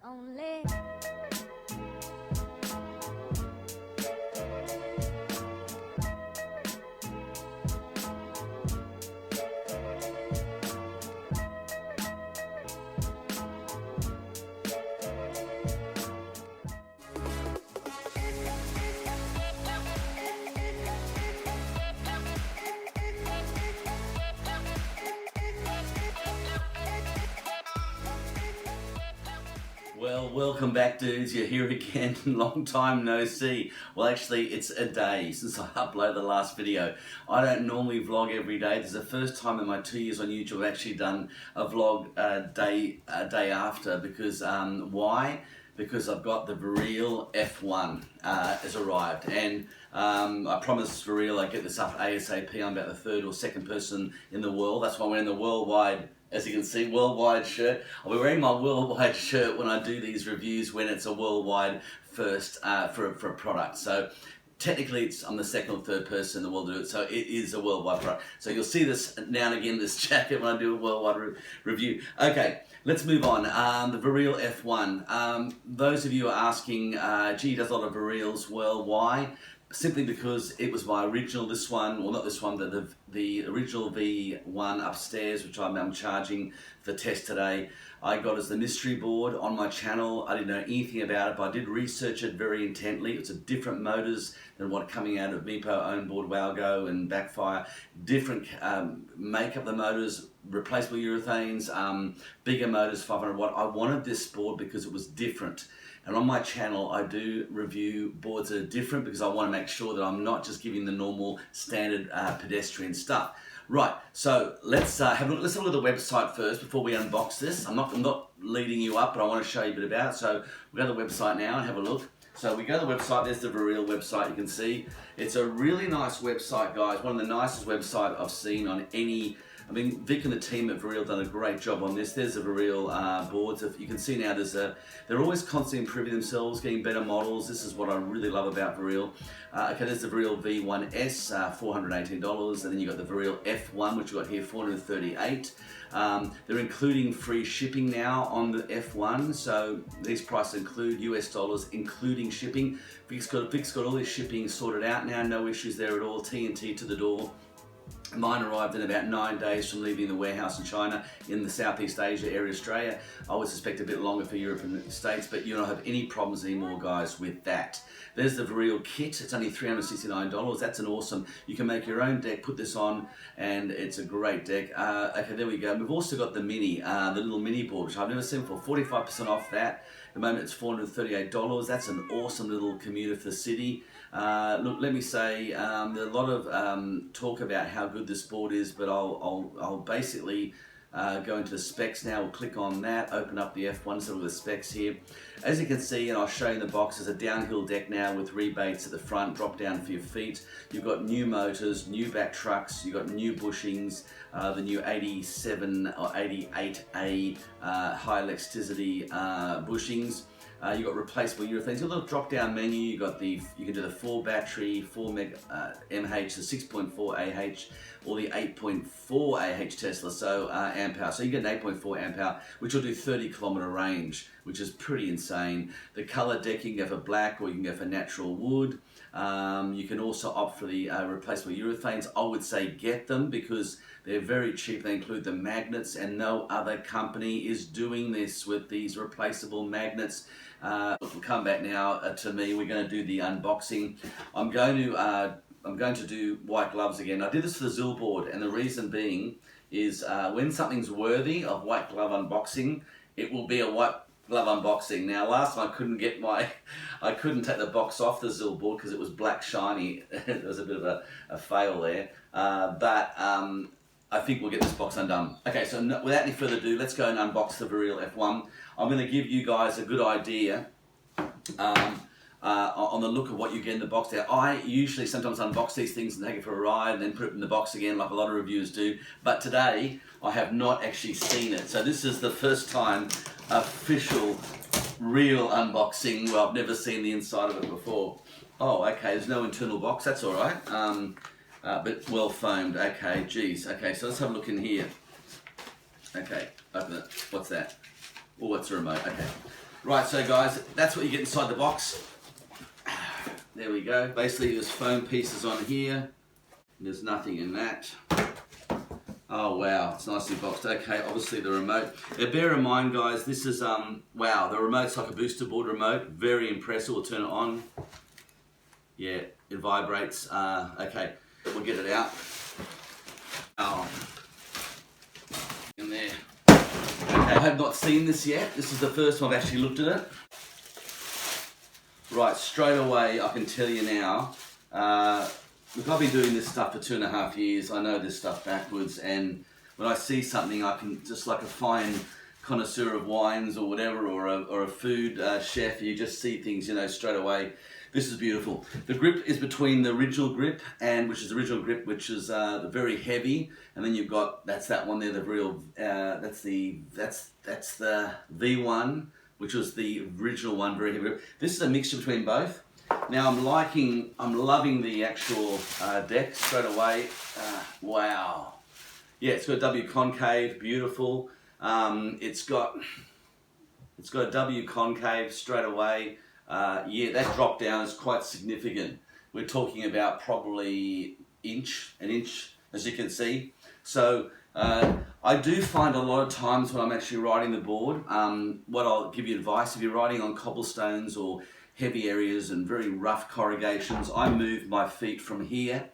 I'm only Well, welcome back, dudes. You're here again. Long time no see. Well, actually, it's a day since I uploaded the last video. I don't normally vlog every day. This is the first time in my 2 years on YouTube I've actually done a vlog a day after. Because why? Because I've got the Verreal F1 has arrived, and I promised Verreal I'd get this up ASAP. I'm about the third or second person in the world. That's why I'm wearing the worldwide, as you can see, worldwide shirt. I'll be wearing my worldwide shirt when I do these reviews, when it's a worldwide first for a product. So technically I'm the second or third person in the world to do it, so it is a worldwide product. So you'll see this now and again, this jacket, when I do a worldwide review. Okay, let's move on. The Verreal F1. Those of you are asking, gee, does a lot of Verreals? Well, why? Simply because it was my original, this one, well not this one, but the original V1 upstairs, which I'm charging for test today. I got as the mystery board on my channel. I didn't know anything about it, but I did research it very intently. It's a different motors than what coming out of Meepo, Onboard, Walgo and Backfire. Different make up the motors, replaceable urethanes, bigger motors, 500 watt. I wanted this board because it was different. And on my channel, I do review boards that are different because I want to make sure that I'm not just giving the normal standard pedestrian stuff. Right, so let's have a look. Let's have a look at the website first before we unbox this. I'm not leading you up, but I want to show you a bit about it. So we go to the website now and have a look. So we go to the website, there's the Verreal website, you can see. It's a really nice website, guys. One of the nicest websites I've seen on any. I mean, Vic and the team at Verreal done a great job on this. There's the Verreal boards. If you can see now, they're always constantly improving themselves, getting better models. This is what I really love about Verreal. Okay, there's the Verreal V1S, $418, and then you got the Verreal F1, which you got here, $438. They're including free shipping now on the F1, so these prices include US dollars, including shipping. Vic's got all his shipping sorted out now, no issues there at all. TNT to the door. Mine arrived in about 9 days from leaving the warehouse in China in the Southeast Asia area, Australia. I would suspect a bit longer for Europe and the States, but you don't have any problems anymore, guys, with that. There's the Verreal kit. It's only $369. That's an awesome. You can make your own deck, put this on, and it's a great deck. Okay, there we go. We've also got the mini, the little mini board, which I've never seen before. 45% off that. At the moment, it's $438. That's an awesome little commuter for the city. Look, let me say, there's a lot of talk about how good this board is, but I'll basically go into the specs now. We'll click on that, open up the F1, so the specs here. As you can see, and I'll show you in the box, there's a downhill deck now with rebates at the front, drop down for your feet. You've got new motors, new back trucks, you've got new bushings, the new 87 or 88A high elasticity bushings. You've got replaceable urethanes. You've got a little drop-down menu. You can do the 4 battery, 4 mAh, the 6.4 AH, or the 8.4 AH Tesla, so amp hour. So you get an 8.4 amp hour, which will do 30-kilometer range, which is pretty insane. The color deck, you can go for black or you can go for natural wood. You can also opt for the replaceable urethanes. I would say get them because they're very cheap. They include the magnets, and no other company is doing this with these replaceable magnets. We'll come back now to me. We're going to do the unboxing. I'm going to do white gloves again. I did this for the Zul board, and the reason being is when something's worthy of white glove unboxing, it will be a white glove unboxing. Now, last time I couldn't take the box off the Zul board because it was black shiny. There was a bit of a fail there, but I think we'll get this box undone. Okay, so without any further ado, let's go and unbox the Verreal F1. I'm going to give you guys a good idea on the look of what you get in the box there. I usually sometimes unbox these things and take it for a ride and then put it in the box again like a lot of reviewers do, but today I have not actually seen it. So this is the first time official real unboxing where I've never seen the inside of it before. Oh, okay, there's no internal box, that's all right. But well foamed. Okay, geez. Okay, so let's have a look in here. Okay, open it. What's that? Oh, it's a remote. Okay. Right, so guys, that's what you get inside the box. There we go. Basically, there's foam pieces on here. There's nothing in that. Oh wow, it's nicely boxed. Okay, obviously the remote. Now, bear in mind, guys, this is wow, the remote's like a booster board remote. Very impressive. We'll turn it on. Yeah, it vibrates. Okay, we'll get it out. In there. Okay, I have not seen this yet. This is the first time I've actually looked at it. Right, straight away, I can tell you now. Look, I've been doing this stuff for 2.5 years. I know this stuff backwards, and when I see something, I can, just like a fine connoisseur of wines or whatever, or a food chef, you just see things, you know, straight away. This is beautiful. The grip is between the original grip, which is the very heavy, and then you've got, that's that one there, the Verreal, that's the V1, which was the original one, very heavy grip. This is a mixture between both. Now I'm loving the actual deck straight away. Wow. Yeah, it's got a W concave, beautiful. It's got a W concave straight away. Yeah, that drop down is quite significant. We're talking about probably an inch, as you can see. So I do find a lot of times when I'm actually riding the board, what I'll give you advice, if you're riding on cobblestones or heavy areas and very rough corrugations, I move my feet from here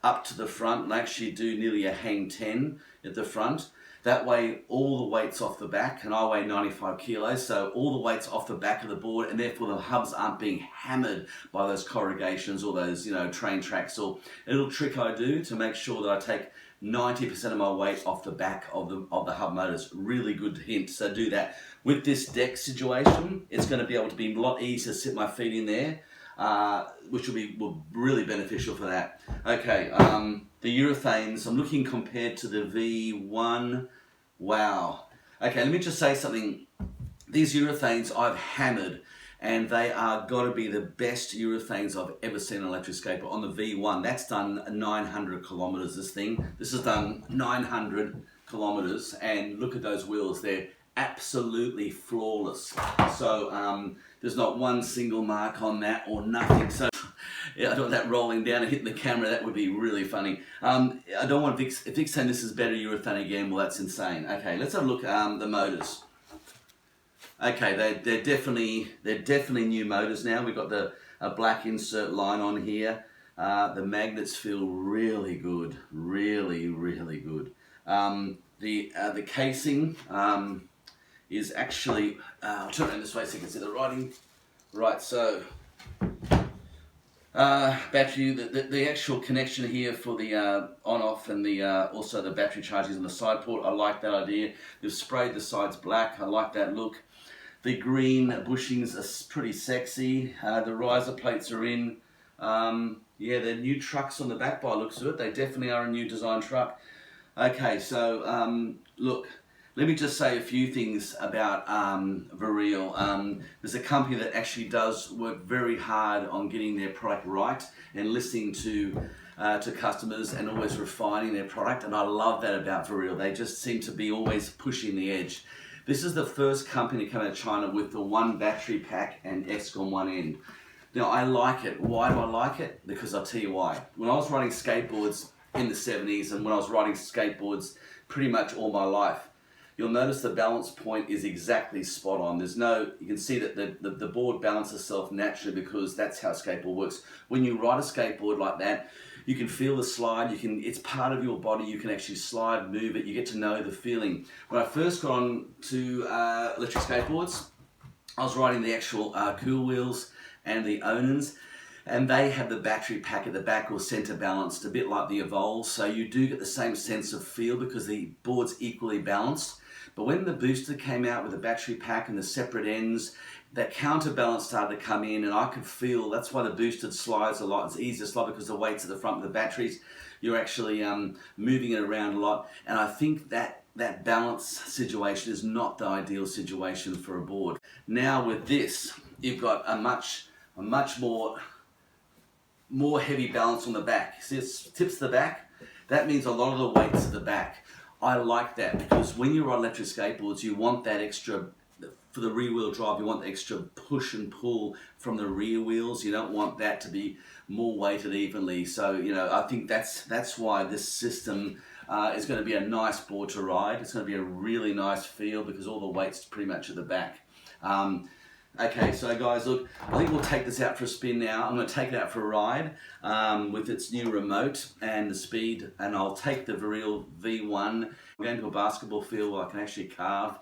up to the front and actually do nearly a hang 10 at the front. That way all the weight's off the back, and I weigh 95 kilos, so all the weight's off the back of the board, and therefore the hubs aren't being hammered by those corrugations or those, you know, train tracks. Or a little trick I do to make sure that I take 90% of my weight off the back of the hub motors. Really good hint, so do that. With this deck situation, it's going to be able to be a lot easier to sit my feet in there, which will be really beneficial for that. Okay, the urethanes, I'm looking compared to the V1. Wow. Okay, let me just say something. These urethanes I've hammered, and they are got to be the best urethanes I've ever seen on an electric skateboard. On the V1, that's done 900 kilometers, this thing. This has done 900 kilometers, and look at those wheels. They're absolutely flawless. So there's not one single mark on that or nothing. So yeah, I don't want that rolling down and hitting the camera. That would be really funny. I don't want Vic's saying this is better urethane again. Well, that's insane. Okay, let's have a look at the motors. Okay, they're definitely new motors now. We've got a black insert line on here. The magnets feel really good, really good. The casing is actually, I'll turn around this way so you can see the writing. Right, so battery, the actual connection here for the on-off, and also the battery charging on the side port. I like that idea. They've sprayed the sides black. I like that look. The green bushings are pretty sexy. The riser plates are in. Yeah, they're new trucks on the back by the looks of it. They definitely are a new design truck. Okay, so look, let me just say a few things about Verreal. There's a company that actually does work very hard on getting their product right and listening to customers and always refining their product, and I love that about Verreal. They just seem to be always pushing the edge. This is the first company to come out of China with the one battery pack and ESC on one end. Now, I like it. Why do I like it? Because I'll tell you why. When I was riding skateboards in the 70s, and when I was riding skateboards pretty much all my life, you'll notice the balance point is exactly spot on. You can see that the board balances itself naturally, because that's how a skateboard works. When you ride a skateboard like that, you can feel the slide, it's part of your body, you can actually slide, move it, you get to know the feeling. When I first got on to electric skateboards, I was riding the actual cool wheels and the Onins, and they have the battery pack at the back, or center balanced, a bit like the Evolve, so you do get the same sense of feel because the board's equally balanced. But when the booster came out with the battery pack and the separate ends, that counterbalance started to come in, and I could feel, that's why the boosted slides a lot. It's easier to slide because the weight's at the front of the batteries. You're actually moving it around a lot, and I think that balance situation is not the ideal situation for a board. Now with this, you've got a much more heavy balance on the back. See, it tips the back. That means a lot of the weight's at the back. I like that, because when you ride electric skateboards, you want that extra for the rear wheel drive, you want the extra push and pull from the rear wheels. You don't want that to be more weighted evenly. So, you know, I think that's why this system is going to be a nice board to ride. It's going to be a really nice feel because all the weight's pretty much at the back. Okay, so guys, look, I think we'll take this out for a spin now. I'm going to take it out for a ride with its new remote and the speed, and I'll take the Verreal V1. I'm going to a basketball field where I can actually carve,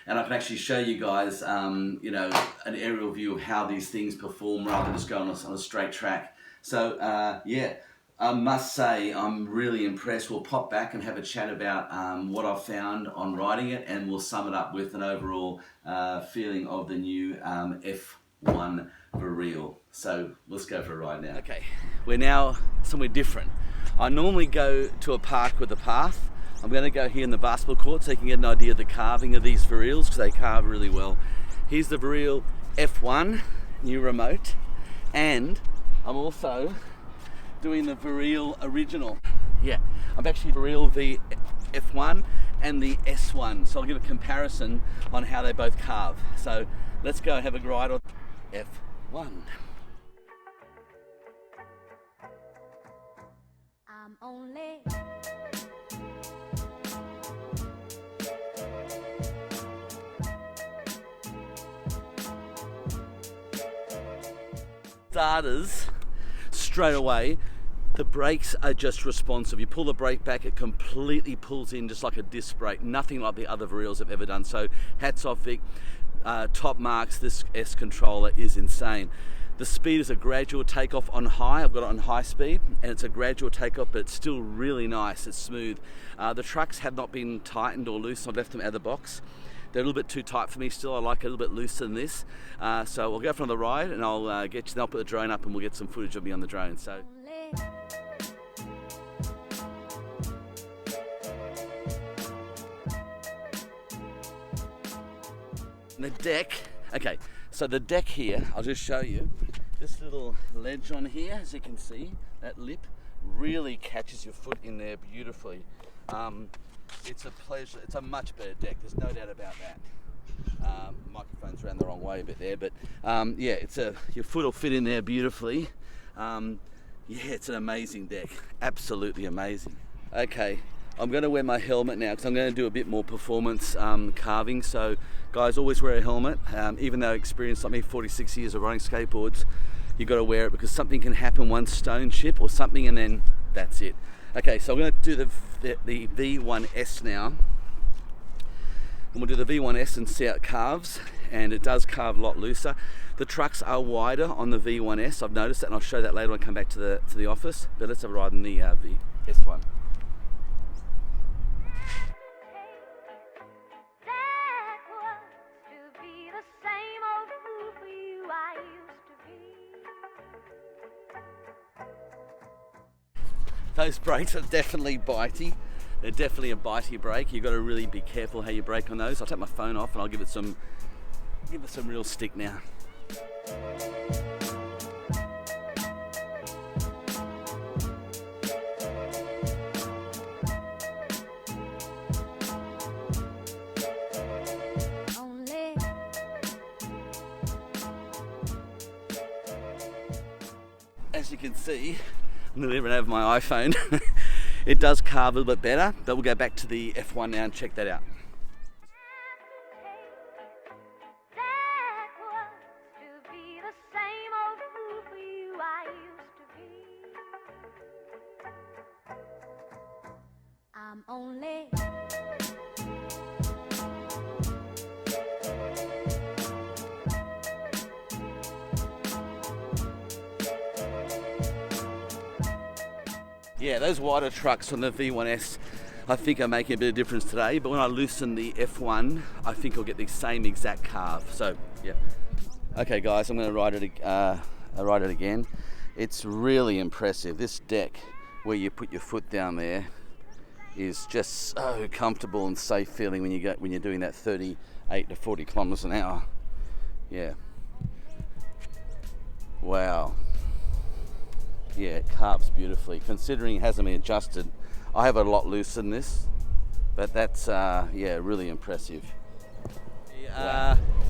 and I can actually show you guys, you know, an aerial view of how these things perform rather than just going on a straight track. So, yeah, I must say I'm really impressed. We'll pop back and have a chat about what I've found on riding it, and we'll sum it up with an overall feeling of the new F1 Verreal. So let's go for a ride now. Okay, we're now somewhere different. I normally go to a park with a path. I'm going to go here in the basketball court so you can get an idea of the carving of these Verreals because they carve really well. Here's the Verreal F1 new remote, and I'm also doing the Verreal original. Yeah, I'm actually Verreal the F1 and the S1, so I'll give a comparison on how they both carve. So let's go have a ride on F1. I'm only starters. Straight away, the brakes are just responsive. You pull the brake back, it completely pulls in just like a disc brake. Nothing like the other Verreals have ever done. So hats off, Vic. Top marks. This S controller is insane. The speed is a gradual takeoff on high. I've got it on high speed, and it's a gradual takeoff, but it's still really nice. It's smooth. The trucks have not been tightened or loose. I've left them out of the box. They're a little bit too tight for me still. I like it a little bit looser than this. So we'll go for another ride, and I'll get you. Then I'll put the drone up, and we'll get some footage of me on the drone. So. The deck. Okay, so the deck here. I'll just show you. This little ledge on here, as you can see, that lip really catches your foot in there beautifully. It's a pleasure. It's a much better deck. There's no doubt about that. Microphone's around the wrong way a bit there, but yeah, your foot will fit in there beautifully. Yeah, it's an amazing deck. Absolutely amazing. Okay, I'm going to wear my helmet now because I'm going to do a bit more performance carving. So, guys, always wear a helmet. Even though experienced like me, 46 years of riding skateboards, you've got to wear it because something can happen, one stone chip or something, and then that's it. Okay, so I'm going to do the V1S now. And we'll do the V1S and see how it carves, and it does carve a lot looser. The trucks are wider on the V1S, I've noticed that, and I'll show that later when I come back to the office. But let's have a ride in the S1. Those brakes are definitely bitey. They're definitely a bitey brake. You've got to really be careful how you brake on those. I'll take my phone off and I'll give it some real stick now. As you can see, I'm nearly run over my iPhone. It does carve a little bit better, but we'll go back to the F1 now and check that out. I'm only yeah, those wider trucks on the V1S I think are making a bit of difference today, but when I loosen the F1 I think I'll get the same exact carve. So yeah. Okay guys, I'm going to ride it again. It's really impressive. This deck where you put your foot down there is just so comfortable and safe feeling when you're doing that 38 to 40 kilometers an hour. Yeah. Wow. Yeah, it carves beautifully. Considering it hasn't been adjusted, I have it a lot looser than this, but that's yeah, really impressive.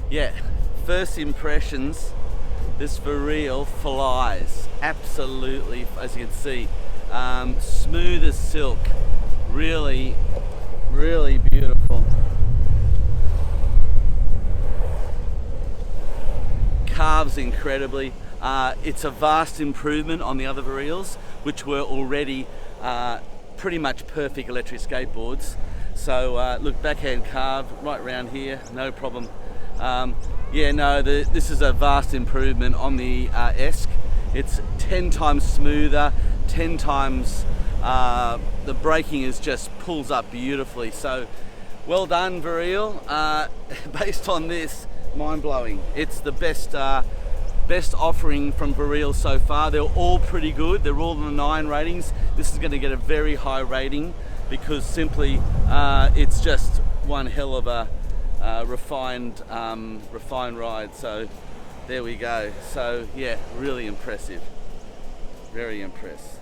Yeah, first impressions, this Verreal flies. Absolutely, as you can see, smooth as silk. Really, really beautiful. Carves incredibly. It's a vast improvement on the other Verreals, which were already pretty much perfect electric skateboards. So look, backhand carve right around here, no problem. Yeah, no, this is a vast improvement on the ESC. It's 10 times smoother, 10 times, the braking is just pulls up beautifully. So well done, Verreal. Based on this, mind-blowing. It's the best offering from Verreal so far. They're all pretty good. They're all in the 9 ratings. This is going to get a very high rating because simply it's just one hell of a refined ride. So there we go. So yeah, really impressive. Very impressed.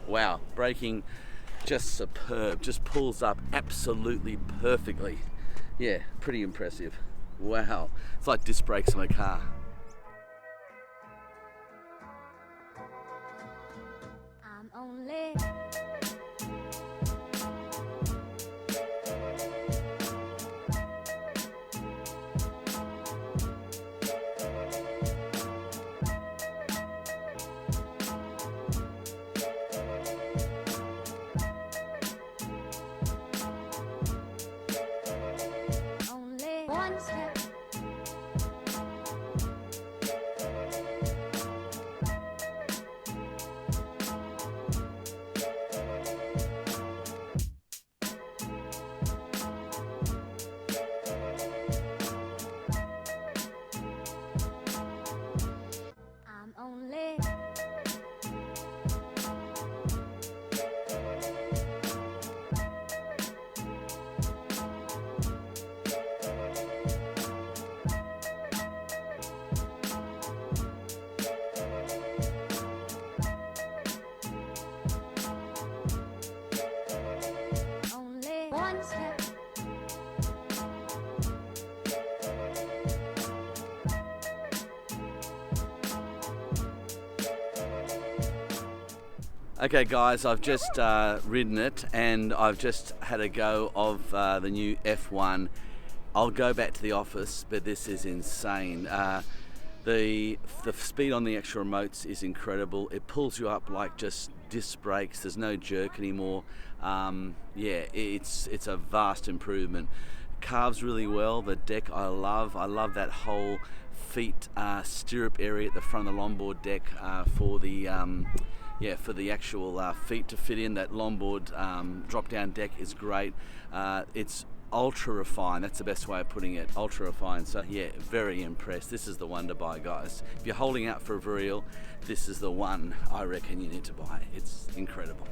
Wow, braking just superb. Just pulls up absolutely perfectly. Yeah, pretty impressive. Wow, it's like disc brakes on a car. I'm only one step. I'm only one step. Okay guys, I've just ridden it and I've just had a go of the new F1. I'll go back to the office, but this is insane. The speed on the actual remotes is incredible. It pulls you up like just disc brakes. There's no jerk anymore. Yeah, it's a vast improvement. Carves really well. The deck I love that whole feet stirrup area at the front of the longboard deck for the for the actual feet to fit in. That longboard drop down deck is great. It's ultra refined. That's the best way of putting it. Ultra refined. So yeah, very impressed. This is the one to buy, guys. If you're holding out for a Verreal, this is the one I reckon you need to buy. It's incredible.